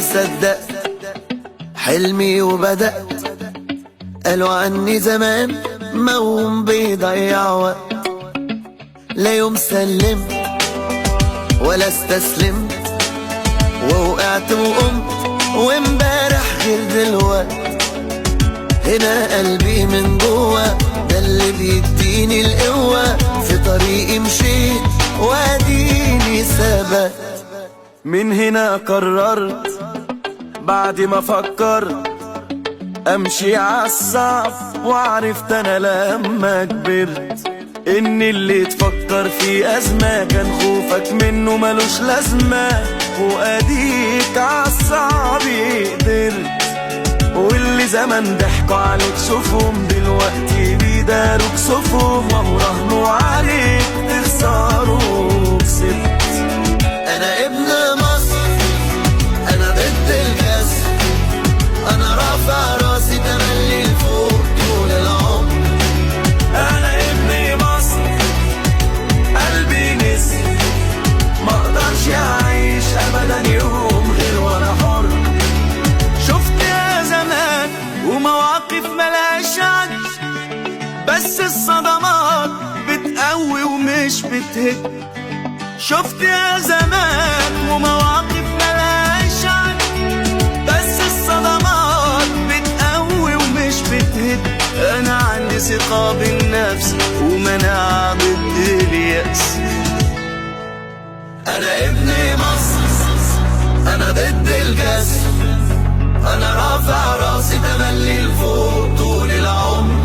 صدقت حلمي وبدأت. قالوا عني زمان موهوم بيضيع وقت، لا يوم سلمت ولا استسلمت، ووقعت وقمت وامبارح غير دلوقت. هنا قلبي من جوا ده اللي بيديني القوة، في طريقي مشيت واديني ثبت. من هنا قررت بعد ما فكرت امشي عالصعب، وعرفت انا لما كبرت ان اللي تفكر في ازمة كان خوفك منه ملوش لازمة، واديك عالصعب قدرت. واللي زمان ضحكوا عليك شوفهم دلوقتي بيداروا كسوفهم، وهو راهنوا عليك تخسروا كسبت. انا ابن مصر، انا ضد الكسر، انا رافع راسي تملي لفوق طول العمر. انا ابن مصر قلبي نسر، مقدرش اعيش ابدا يوم غير وانا حر. شفت يا زمان ومواقف ملهاش عد، بس الصدمات بتقوي ومش بتهد. شفت يا زمان ومواقف ملهاش عد، بس الصدمات بتقوي ومش بتهد. انا عندي ثقة بالنفس ومناعة ضد اليأس. انا ابن مصر، انا ضد الكسر، انا رافع راسي تملي لفوق طول العمر.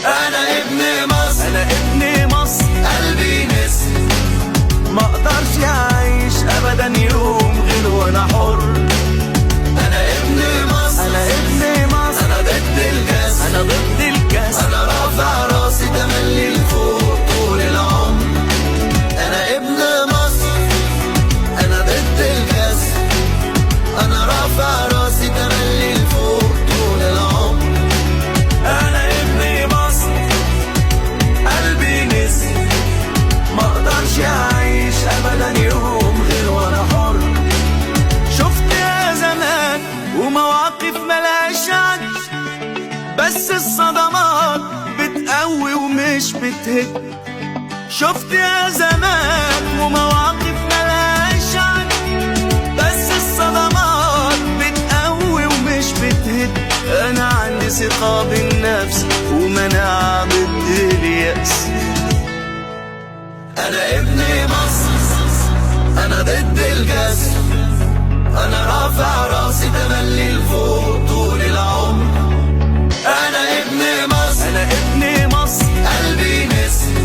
انا ابن مصر، انا ابن مصر قلبي نسر، مقدرش اعيش ابدا يوم غير وانا حر. انا ابن مصر، انا ابن مصر، انا ضد الكسر، انا ضد الكسر، انا رافع راسي تملي لفوق طول العمر. انا ابن مصر، انا ضد الكسر، انا رافع راسي تملي لفوق طول العمر. انا ابن مصر قلبي نسر، مقدرش اعيش ابدا يوم غير وانا حر. شفت يا زمان ومواقف ملهاش عد، بس الصدمات بتقوي ومش بتهد. شفت يا زمان ومواقف ملهاش عد، بس الصدمات بتقوي ومش بتهد. انا عندي ثقة بالنفس ومناعة ضد اليأس. انا ابن مصر، انا ضد الكسر، انا رافع راسي تملي لفوق طول العمر. انا ابن مصر، انا ابن مصر قلبي نسر،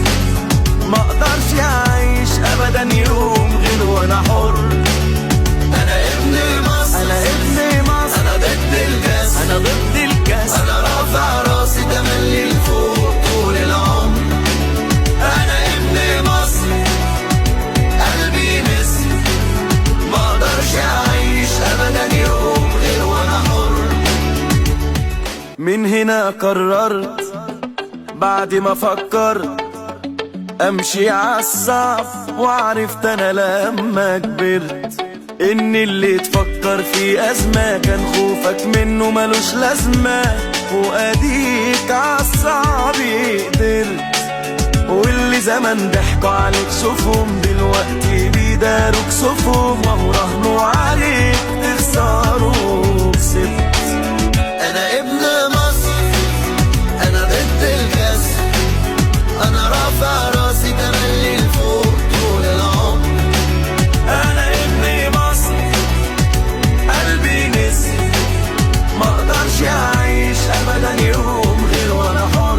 مقدرش اعيش ابدا يوم غير وانا حر. انا ابن مصر، انا ابن مصر، انا ضد الكسر، انا ضد الكسر، انا رافع راسي تملي لفوق طول العمر. انا ابن مصر قلبي نسر، مقدرش اعيش ابدا يوم غير وانا حر. من هنا قررت بعد ما فكرت امشي عالصعب، وعرفت انا لما كبرت ان اللي تفكر في ازمة كان خوفك منه ملوش لازمة، واديك عالصعب قدرت. واللي زمان ضحكوا عليك شوفهم دلوقتي بيداروا كسوفهم، وهو راهنوا عليك تخسروا كسبت. انا ابن مصر، انا ضد الكسر، انا رافع راسي تملي لفوق طول العمر. انا ابن مصر قلبي نسر، مقدرش اعيش ابدا يوم غير وانا حر.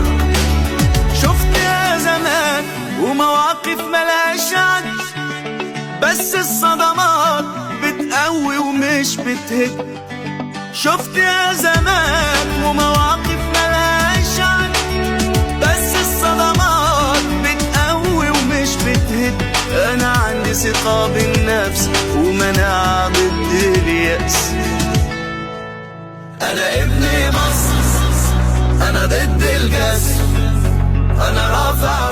شفت يا زمان ومواقف ملهاش عد، بس الصدمات بتقوي ومش بتهد. شفت يا زمان ومواقف ملهاش عد، بس الصدمات بتقوي ومش بتهد. انا عندي ثقة بالنفس ومناعة ضد اليأس. انا ابن مصر، انا ضد الكسر، انا رافع